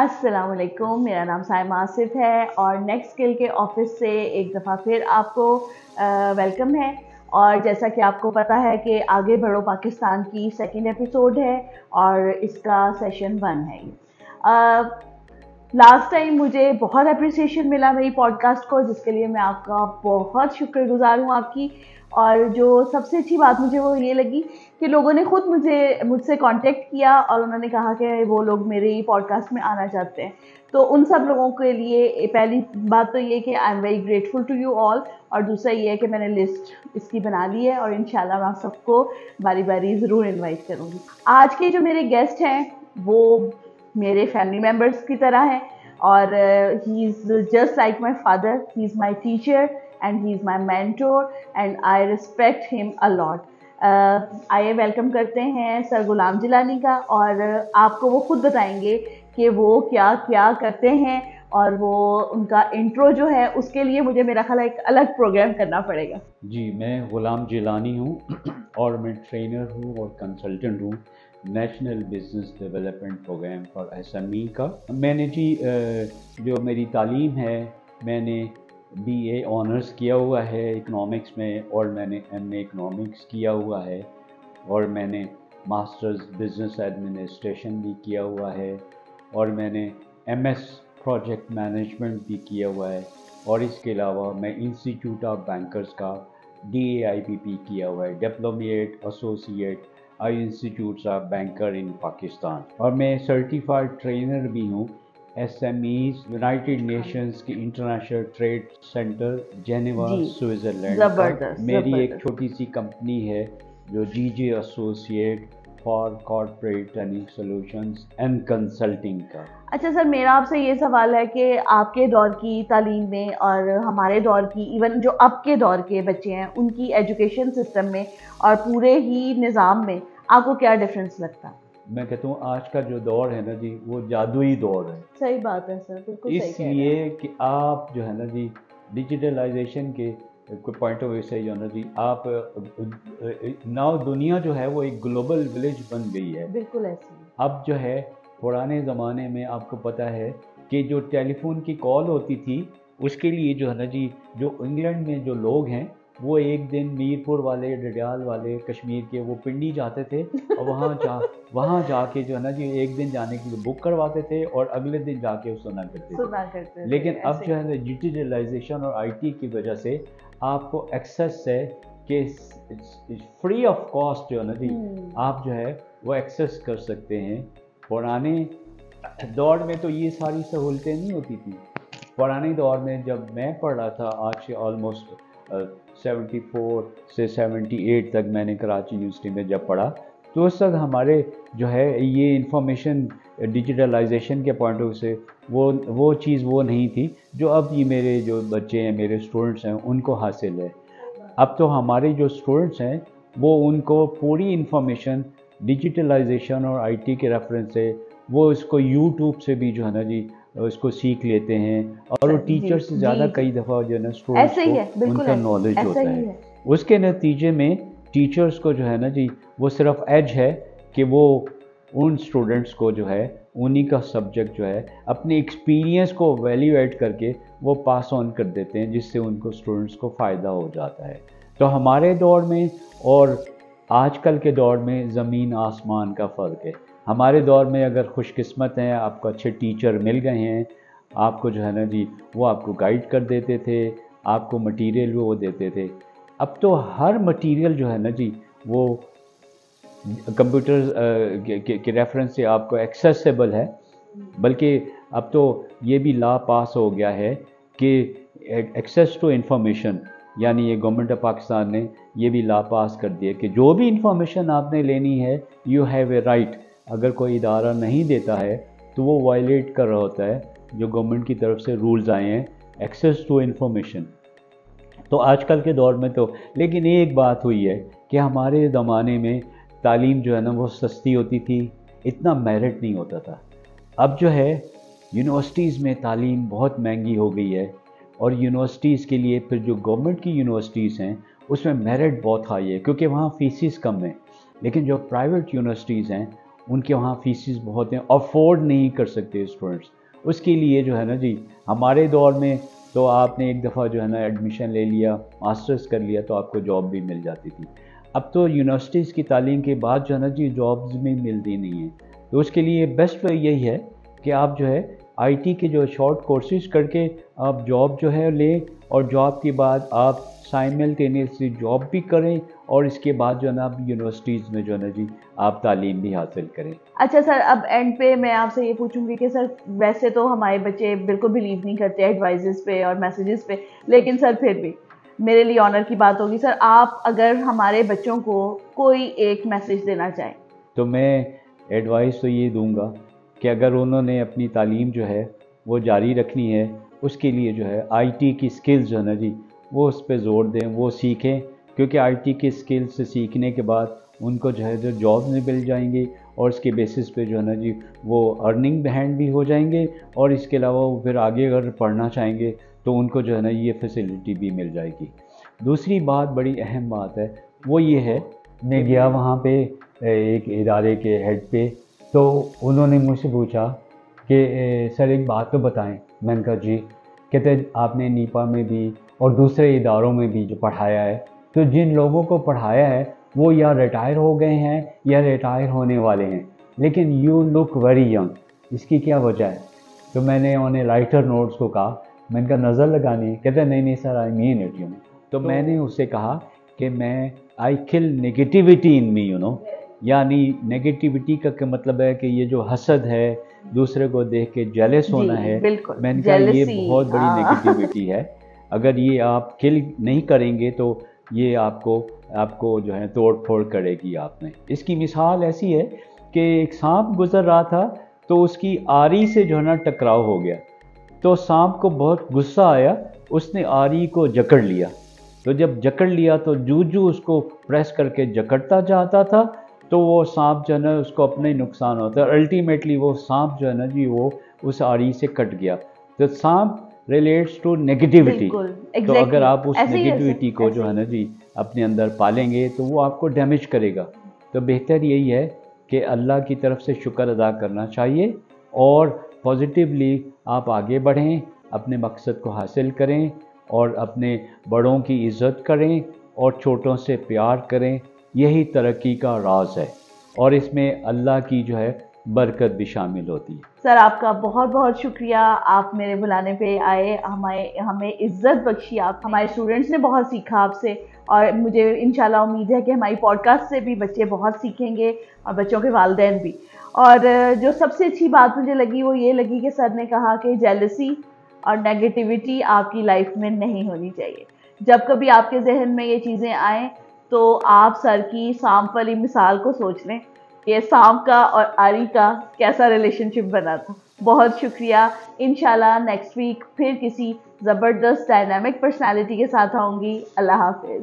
अस्सलाम वालेकुम, मेरा नाम साइमा आसिफ है और नेक्स्ट स्किल के ऑफिस से एक दफ़ा फिर आपको वेलकम है। और जैसा कि आपको पता है कि आगे बढ़ो पाकिस्तान की सेकंड एपिसोड है और इसका सेशन 1 है। लास्ट टाइम मुझे बहुत अप्रिसिएशन मिला मेरी पॉडकास्ट को, जिसके लिए मैं आपका बहुत शुक्रगुजार हूँ आपकी। और जो सबसे अच्छी बात मुझे वो ये लगी कि लोगों ने खुद मुझसे कांटेक्ट किया और उन्होंने कहा कि वो लोग मेरे पॉडकास्ट में आना चाहते हैं। तो उन सब लोगों के लिए पहली बात तो ये कि I am very grateful to you all, और दूसरा ये है कि मैंने लिस्ट इसकी बना ली है और इंशाल्लाह मैं आप सबको बारी बारी ज़रूर इनवाइट करूँगी। आज के जो मेरे गेस्ट हैं वो मेरे फैमिली मेम्बर्स की तरह हैं और he is just like my father, he is my teacher and he is my mentor and I respect him a lot. आइए वेलकम करते हैं सर गुलाम जिलानी का, और आपको वो खुद बताएंगे कि वो क्या क्या करते हैं। और वो उनका इंट्रो जो है उसके लिए मुझे मेरा ख्याल एक अलग प्रोग्राम करना पड़ेगा। जी, मैं गुलाम जिलानी हूँ और मैं ट्रेनर हूँ और कंसल्टेंट हूँ national business development program for SME का। मैंने जी जो मेरी तालीम है, मैंने BA ऑनर्स किया हुआ है इकनॉमिक्स में और मैंने MA इकनॉमिक्स किया हुआ है और मैंने मास्टर्स बिजनेस एडमिनिस्ट्रेशन भी किया हुआ है और मैंने MS प्रोजेक्ट मैनेजमेंट भी किया हुआ है। और इसके अलावा मैं इंस्टीट्यूट ऑफ बैंकर्स का DAIPP किया हुआ है, diplomate associate I institutes of banker in Pakistan. और मैं सर्टिफाइड ट्रेनर भी हूँ SMEs यूनाइटेड नेशंस की International Trade Centre Geneva Switzerland का। मेरी एक छोटी सी कंपनी है जो GJ associate for corporate training solutions and consulting का। अच्छा सर, मेरा आपसे ये सवाल है कि आपके दौर की तालीम में और हमारे दौर की, इवन जो अब के दौर के बच्चे हैं, उनकी एजुकेशन सिस्टम में और पूरे ही निज़ाम में आपको क्या डिफरेंस लगता है? मैं कहता हूँ आज का जो दौर है ना जी, वो जादुई दौर है। सही बात है सर, बिल्कुल सही कह रहे हैं। इसलिए कि आप जो है ना जी डिजिटलाइजेशन के पॉइंट ऑफ व्यू से जो है ना जी, आप नाउ दुनिया जो है वो एक ग्लोबल विलेज बन गई है। बिल्कुल ऐसे। अब जो है पुराने ज़माने में आपको पता है कि जो टेलीफोन की कॉल होती थी उसके लिए जो है ना जी, जो इंग्लैंड में जो लोग हैं वो एक दिन मीरपुर वाले, डडियाल वाले, कश्मीर के, वो पिंडी जाते थे और वहाँ जाके जो है ना जी एक दिन जाने के लिए बुक करवाते थे और अगले दिन जाके सुना करते थे। लेकिन अब जो है ना डिजिटलाइजेशन और IT की वजह से आपको एक्सेस है कि फ्री ऑफ कॉस्ट जो है ना जी आप जो है वो एक्सेस कर सकते हैं। पुराने दौर में तो ये सारी सहूलतें नहीं होती थी। पुराने दौर में जब मैं पढ़ रहा था, आज से ऑलमोस्ट 74 से 78 तक मैंने कराची यूनिवर्सिटी में जब पढ़ा, तो उस वक्त हमारे जो है ये इंफॉर्मेशन डिजिटलाइजेशन के पॉइंट ऑफ व्यू से वो चीज़ वो नहीं थी जो अब ये मेरे जो बच्चे हैं, मेरे स्टूडेंट्स हैं, उनको हासिल है। अब तो हमारे जो स्टूडेंट्स हैं वो उनको पूरी इंफॉर्मेशन डिजिटलाइजेशन और IT के रेफरेंस से वो इसको यूट्यूब से भी जो है ना जी उसको सीख लेते हैं और वो टीचर से ज़्यादा कई दफ़ा जो है ना स्टूडेंट्स को उनका नॉलेज होता है। उसके नतीजे में टीचर्स को जो है ना जी वो सिर्फ एज है कि वो उन स्टूडेंट्स को जो है उन्हीं का सब्जेक्ट जो है अपने एक्सपीरियंस को वैल्यूएट करके वो पास ऑन कर देते हैं, जिससे उनको स्टूडेंट्स को फ़ायदा हो जाता है। तो हमारे दौर में और आजकल के दौर में ज़मीन आसमान का फ़र्क है। हमारे दौर में अगर खुशकिस्मत हैं, आपको अच्छे टीचर मिल गए हैं, आपको जो है ना जी वो आपको गाइड कर देते थे, आपको मटेरियल वो देते थे। अब तो हर मटेरियल जो है ना जी वो कंप्यूटर के रेफरेंस से आपको एक्सेसिबल है। बल्कि अब तो ये भी लॉ पास हो गया है कि एक्सेस टू इंफॉर्मेशन, यानी ये गवर्नमेंट ऑफ पाकिस्तान ने ये भी लॉ पास कर दिया कि जो भी इंफॉर्मेशन आपने लेनी है यू हैव ए राइट। अगर कोई इदारा नहीं देता है तो वो वायलेट कर रहा होता है जो गवर्नमेंट की तरफ से रूल्स आए हैं एक्सेस टू इंफॉर्मेशन। तो आजकल के दौर में तो, लेकिन एक बात हुई है कि हमारे ज़माने में तालीम जो है ना वो सस्ती होती थी, इतना मेरिट नहीं होता था। अब जो है यूनिवर्सिटीज़ में तालीम बहुत महंगी हो गई है और यूनिवर्सिटीज़ के लिए फिर जो गवर्नमेंट की यूनिवर्सिटीज़ हैं उसमें मेरिट बहुत हाई है क्योंकि वहाँ फीसिस कम है। लेकिन जो प्राइवेट यूनिवर्सिटीज़ हैं उनके वहाँ फीसिस बहुत हैं, अफोर्ड नहीं कर सकते स्टूडेंट्स। उसके लिए जो है ना जी, हमारे दौर में तो आपने एक दफ़ा जो है ना एडमिशन ले लिया, मास्टर्स कर लिया, तो आपको जॉब भी मिल जाती थी। अब तो यूनिवर्सिटीज़ की तालीम के बाद जो है ना जी जॉब्स में मिलती नहीं है। तो उसके लिए बेस्ट वे यही है कि आप जो है आईटी के जो शॉर्ट कोर्सेज करके आप जॉब जो है लें, और जॉब के बाद आप साइमल्टेनियसली जॉब भी करें, और इसके बाद जो है ना आप यूनिवर्सिटीज़ में जो है ना जी आप तालीम भी हासिल करें। अच्छा सर, अब एंड पे मैं आपसे ये पूछूंगी कि सर वैसे तो हमारे बच्चे बिल्कुल बिलीव नहीं करते एडवाइजेस पे और मैसेजेस पे, लेकिन सर फिर भी मेरे लिए ऑनर की बात होगी सर, आप अगर हमारे बच्चों को कोई एक मैसेज देना चाहें। तो मैं एडवाइस तो ये दूंगा कि अगर उन्होंने अपनी तालीम जो है वो जारी रखनी है, उसके लिए जो है आईटी की स्किल्स जो है ना जी वो उस पर ज़ोर दें, वो सीखें, क्योंकि आईटी की स्किल्स से सीखने के बाद उनको जो है जो जॉब में मिल जाएंगे, और इसके बेसिस पे जो है ना जी वो अर्निंग हैंड भी हो जाएंगे, और इसके अलावा वो फिर आगे अगर पढ़ना चाहेंगे तो उनको जो है ना ये फैसिलिटी भी मिल जाएगी। दूसरी बात, बड़ी अहम बात है, वो ये है, मैं गया वहाँ पे एक इदारे के हेड पे, तो उन्होंने मुझसे पूछा कि सर एक बात तो बताएं। मैंने कहा जी। कहते आपने नीपा में भी और दूसरे इदारों में भी जो पढ़ाया है, तो जिन लोगों को पढ़ाया है वो या रिटायर हो गए हैं या रिटायर होने वाले हैं, लेकिन यू लुक वेरी यंग, इसकी क्या वजह है? तो मैंने उन्हें राइटर नोट्स को कहा, मैंने कहा नज़र लगानी है? कहते नहीं नहीं सर, आई मीन इट तो मैंने उससे कहा कि मैं आई किल नेगेटिविटी इन मी यानी नेगेटिविटी का क्या मतलब है कि ये जो हसद है, दूसरे को देख के जेलस होना है, मैंने कहा ये बहुत बड़ी नेगेटिविटी है। अगर ये आप किल नहीं करेंगे तो ये आपको जो है तोड़ फोड़ करेगी आप में। इसकी मिसाल ऐसी है कि एक सांप गुजर रहा था, तो उसकी आरी से जो है ना टकराव हो गया, तो सांप को बहुत गुस्सा आया, उसने आरी को जकड़ लिया। तो जब जकड़ लिया तो जूझू उसको प्रेस करके जकड़ता जाता था, तो वो सांप जो है ना उसको अपने ही नुकसान होता है। अल्टीमेटली वो सांप जो है ना जी वो उस आरी से कट गया। तो सांप रिलेट्स टू नेगेटिविटी। तो अगर आप उस नेगेटिविटी को जो है ना जी अपने अंदर पालेंगे तो वो आपको डैमेज करेगा। तो बेहतर यही है कि अल्लाह की तरफ से शुक्र अदा करना चाहिए, और पॉजिटिवली आप आगे बढ़ें, अपने मकसद को हासिल करें, और अपने बड़ों की इज़्ज़त करें, और छोटों से प्यार करें। यही तरक्की का राज है, और इसमें अल्लाह की जो है बरकत भी शामिल होती है। सर आपका बहुत बहुत शुक्रिया, आप मेरे बुलाने पे आए, हमें इज्जत बख्शी। आप हमारे स्टूडेंट्स ने बहुत सीखा आपसे, और मुझे इंशाल्लाह उम्मीद है कि हमारी पॉडकास्ट से भी बच्चे बहुत सीखेंगे, और बच्चों के वालिदैन भी। और जो सबसे अच्छी बात मुझे लगी वो ये लगी कि सर ने कहा कि जेलसी और नेगेटिविटी आपकी लाइफ में नहीं होनी चाहिए। जब कभी आपके जहन में ये चीज़ें आएँ तो आप सर की सांप वाली मिसाल को सोच लें कि सांप का और आरी का कैसा रिलेशनशिप बना था। बहुत शुक्रिया। इंशाल्लाह नेक्स्ट वीक फिर किसी ज़बरदस्त डायनामिक पर्सनालिटी के साथ आऊँगी। अल्लाह हाफिज़।